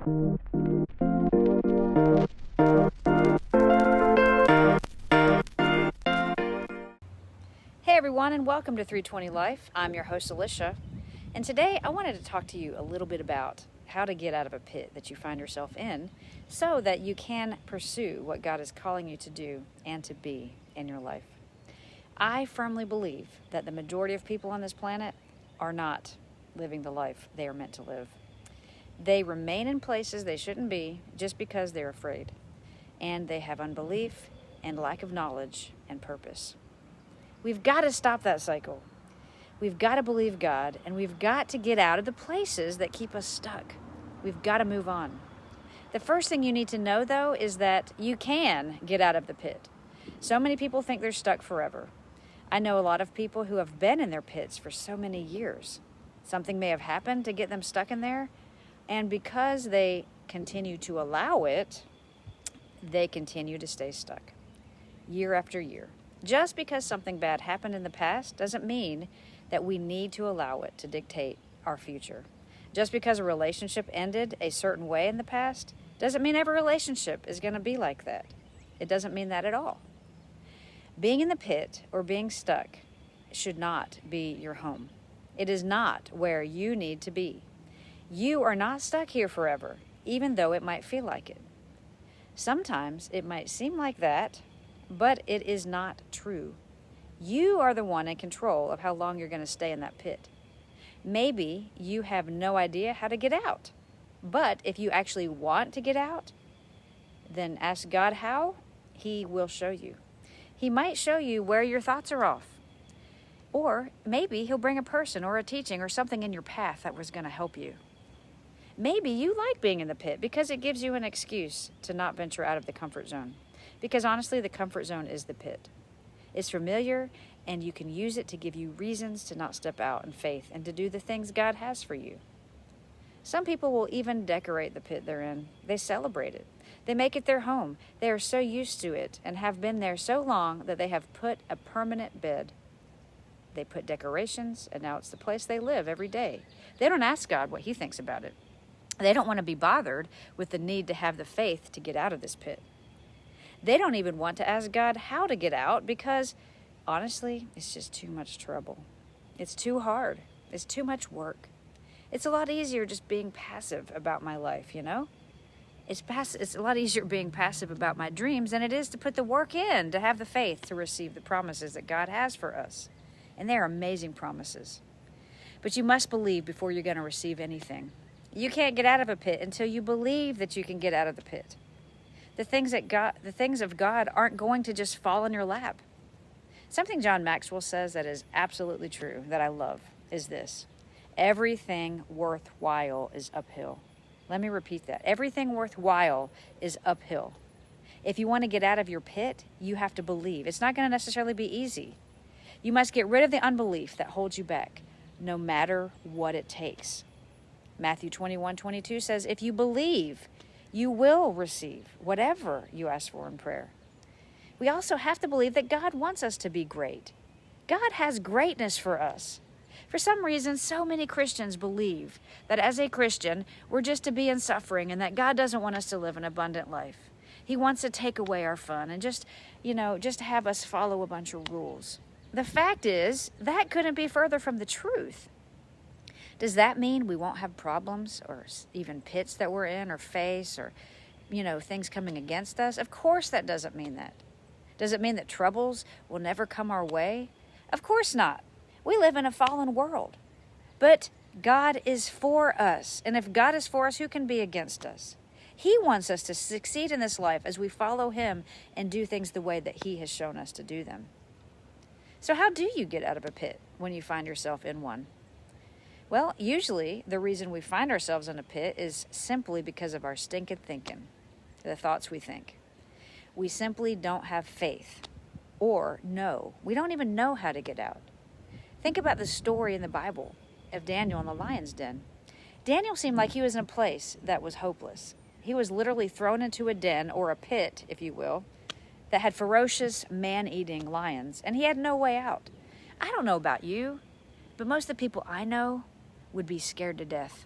Hey everyone, and welcome to 320 Life. I'm your host Alicia, and today I wanted to talk to you a little bit about how to get out of a pit that you find yourself in so that you can pursue what God is calling you to do and to be in your life. I firmly believe that the majority of people on this planet are not living the life they are meant to live. They remain in places they shouldn't be just because they're afraid, and they have unbelief and lack of knowledge and purpose. We've got to stop that cycle. We've got to believe God, and we've got to get out of the places that keep us stuck. We've got to move on. The first thing you need to know, though, is that you can get out of the pit. So many people think they're stuck forever. I know a lot of people who have been in their pits for so many years. Something may have happened to get them stuck in there, and because they continue to allow it, they continue to stay stuck year after year. Just because something bad happened in the past doesn't mean that we need to allow it to dictate our future. Just because a relationship ended a certain way in the past doesn't mean every relationship is going to be like that. It doesn't mean that at all. Being in the pit or being stuck should not be your home. It is not where you need to be. You are not stuck here forever, even though it might feel like it. Sometimes it might seem like that, but it is not true. You are the one in control of how long you're going to stay in that pit. Maybe you have no idea how to get out. But if you actually want to get out, then ask God how. He will show you. He might show you where your thoughts are off. Or maybe he'll bring a person or a teaching or something in your path that was going to help you. Maybe you like being in the pit because it gives you an excuse to not venture out of the comfort zone. Because honestly, the comfort zone is the pit. It's familiar, and you can use it to give you reasons to not step out in faith and to do the things God has for you. Some people will even decorate the pit they're in. They celebrate it. They make it their home. They are so used to it and have been there so long that they have put a permanent bed. They put decorations, and now it's the place they live every day. They don't ask God what he thinks about it. They don't want to be bothered with the need to have the faith to get out of this pit. They don't even want to ask God how to get out because, honestly, it's just too much trouble. It's too hard. It's too much work. It's a lot easier just being passive about my life, you know? It's a lot easier being passive about my dreams than it is to put the work in, to have the faith to receive the promises that God has for us. And they are amazing promises. But you must believe before you're going to receive anything. You can't get out of a pit until you believe that you can get out of the pit. The things of God aren't going to just fall in your lap. Something John Maxwell says that is absolutely true, that I love, is this: everything worthwhile is uphill. Let me repeat that. Everything worthwhile is uphill. If you want to get out of your pit, you have to believe. It's not going to necessarily be easy. You must get rid of the unbelief that holds you back, no matter what it takes. Matthew 21:22 says, if you believe, you will receive whatever you ask for in prayer. We also have to believe that God wants us to be great. God has greatness for us. For some reason, so many Christians believe that as a Christian, we're just to be in suffering and that God doesn't want us to live an abundant life. He wants to take away our fun and just have us follow a bunch of rules. The fact is, that couldn't be further from the truth. Does that mean we won't have problems or even pits that we're in or face or, things coming against us? Of course that doesn't mean that. Does it mean that troubles will never come our way? Of course not. We live in a fallen world. But God is for us. And if God is for us, who can be against us? He wants us to succeed in this life as we follow him and do things the way that he has shown us to do them. So how do you get out of a pit when you find yourself in one? Well, usually the reason we find ourselves in a pit is simply because of our stinking thinking, the thoughts we think. We simply don't have faith, or we don't even know how to get out. Think about the story in the Bible of Daniel in the lion's den. Daniel seemed like he was in a place that was hopeless. He was literally thrown into a den, or a pit, if you will, that had ferocious, man-eating lions, and he had no way out. I don't know about you, but most of the people I know would be scared to death.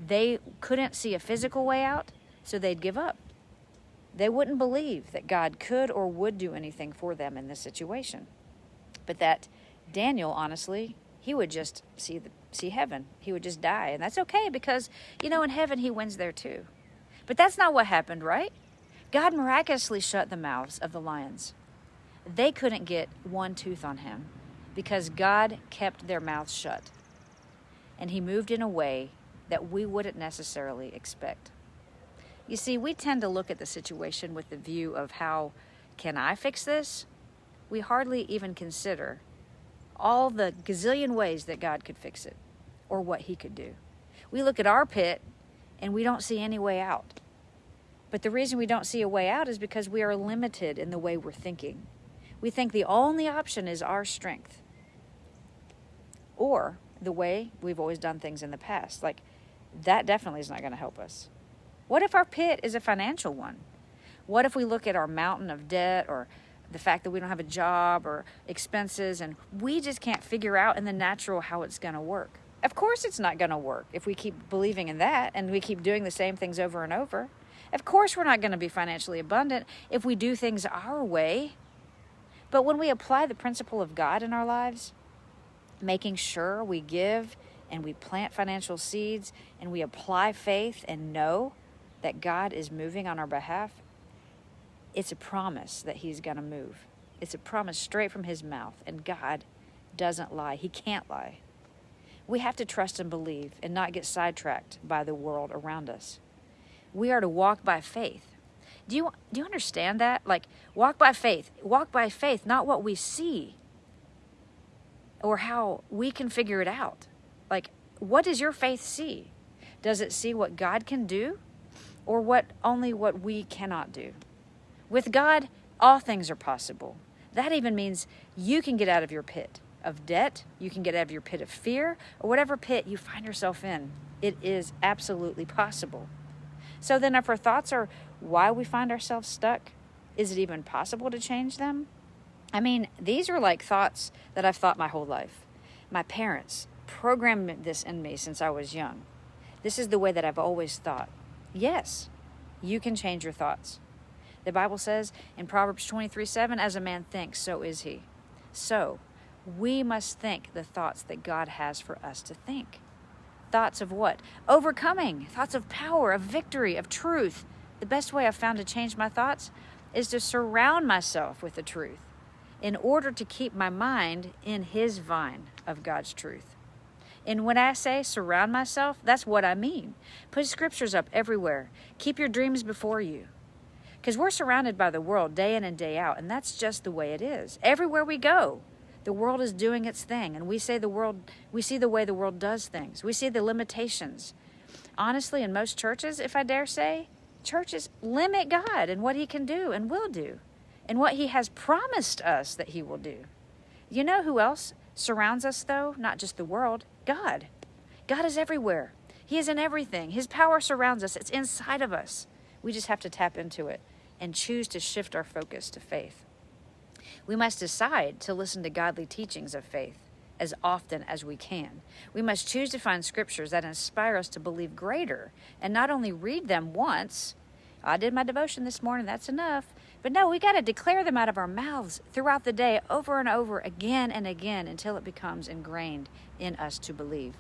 They couldn't see a physical way out, so they'd give up. They wouldn't believe that God could or would do anything for them in this situation. But that Daniel, honestly, he would just see heaven. He would just die. And that's okay because, in heaven he wins there too. But that's not what happened, right? God miraculously shut the mouths of the lions. They couldn't get one tooth on him because God kept their mouths shut. And he moved in a way that we wouldn't necessarily expect. You see, we tend to look at the situation with the view of how can I fix this? We hardly even consider all the gazillion ways that God could fix it or what he could do. We look at our pit and we don't see any way out. But the reason we don't see a way out is because we are limited in the way we're thinking. We think the only option is our strength or the way we've always done things in the past. Like, that definitely is not going to help us. What if our pit is a financial one? What if we look at our mountain of debt or the fact that we don't have a job or expenses and we just can't figure out in the natural how it's going to work? Of course it's not going to work if we keep believing in that and we keep doing the same things over and over. Of course we're not going to be financially abundant if we do things our way. But when we apply the principle of God in our lives, making sure we give and we plant financial seeds and we apply faith and know that God is moving on our behalf, it's a promise that he's going to move. It's a promise straight from his mouth, and God doesn't lie. He can't lie. We have to trust and believe and not get sidetracked by the world around us. We are to walk by faith. Do you understand that? Like, walk by faith. Walk by faith, not what we see or how we can figure it out. Like, what does your faith see? Does it see what God can do or only what we cannot do? With God, all things are possible. That even means you can get out of your pit of debt, you can get out of your pit of fear, or whatever pit you find yourself in. It is absolutely possible. So then if our thoughts are why we find ourselves stuck, is it even possible to change them? I mean, these are like thoughts that I've thought my whole life. My parents programmed this in me since I was young. This is the way that I've always thought. Yes, you can change your thoughts. The Bible says in Proverbs 23:7, as a man thinks, so is he. So we must think the thoughts that God has for us to think. Thoughts of what? Overcoming. Thoughts of power, of victory, of truth. The best way I've found to change my thoughts is to surround myself with the truth in order to keep my mind in his vine of God's truth. And when I say surround myself, that's what I mean. Put scriptures up everywhere. Keep your dreams before you. Because we're surrounded by the world day in and day out, and that's just the way it is. Everywhere we go, the world is doing its thing, and we see the way the world does things. We see the limitations. Honestly, in most churches, if I dare say, churches limit God and what he can do and will do, and what he has promised us that he will do. You know who else surrounds us, though? Not just the world. God. God is everywhere. He is in everything. His power surrounds us. It's inside of us. We just have to tap into it and choose to shift our focus to faith. We must decide to listen to godly teachings of faith as often as we can. We must choose to find scriptures that inspire us to believe greater and not only read them once. I did my devotion this morning, that's enough. But no, we got to declare them out of our mouths throughout the day over and over again and again until it becomes ingrained in us to believe.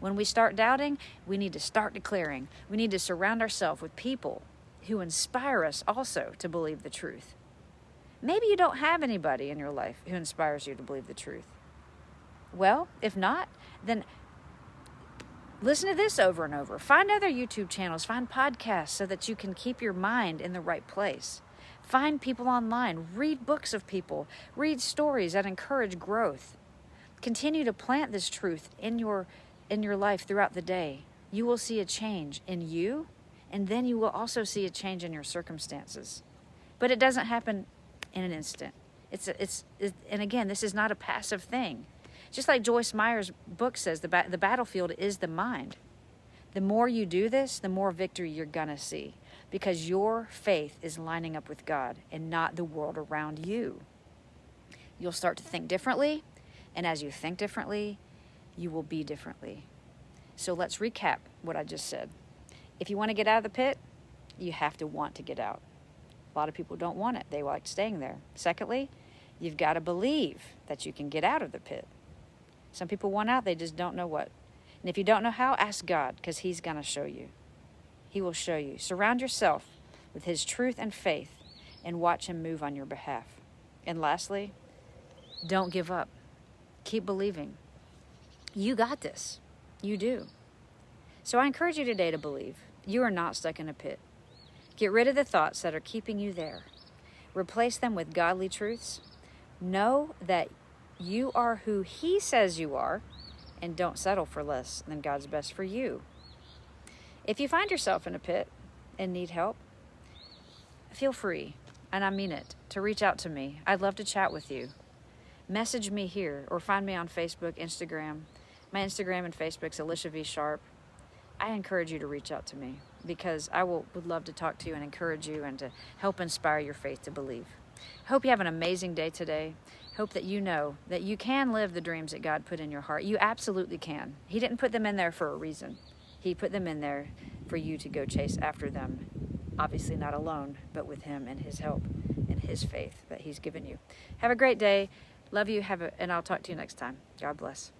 When we start doubting, we need to start declaring. We need to surround ourselves with people who inspire us also to believe the truth. Maybe you don't have anybody in your life who inspires you to believe the truth. Well, if not, then listen to this over and over. Find other YouTube channels, find podcasts so that you can keep your mind in the right place. Find people online, read books of people, read stories that encourage growth. Continue to plant this truth in your life throughout the day. You will see a change in you, and then you will also see a change in your circumstances. But it doesn't happen in an instant. And again, this is not a passive thing. Just like Joyce Meyer's book says, the battlefield is the mind. The more you do this, the more victory you're gonna see, because your faith is lining up with God and not the world around you. You'll start to think differently, and as you think differently, you will be differently. So let's recap what I just said. If you want to get out of the pit, you have to want to get out. A lot of people don't want it. They like staying there. Secondly, you've got to believe that you can get out of the pit. Some people want out, they just don't know what. And if you don't know how, ask God, because He's going to show you. He will show you. Surround yourself with His truth and faith and watch Him move on your behalf. And lastly, don't give up. Keep believing. You got this. You do. So I encourage you today to believe. You are not stuck in a pit. Get rid of the thoughts that are keeping you there. Replace them with godly truths. Know that you are who He says you are, and don't settle for less than God's best for you. If you find yourself in a pit and need help, feel free, and I mean it, to reach out to me. I'd love to chat with you. Message me here or find me on Facebook, Instagram. My Instagram and Facebook's Alicia V. Sharp. I encourage you to reach out to me because I would love to talk to you and encourage you and to help inspire your faith to believe. Hope you have an amazing day today. Hope that you know that you can live the dreams that God put in your heart. You absolutely can. He didn't put them in there for a reason. He put them in there for you to go chase after them. Obviously not alone, but with Him and His help and His faith that He's given you. Have a great day. Love you. And I'll talk to you next time. God bless.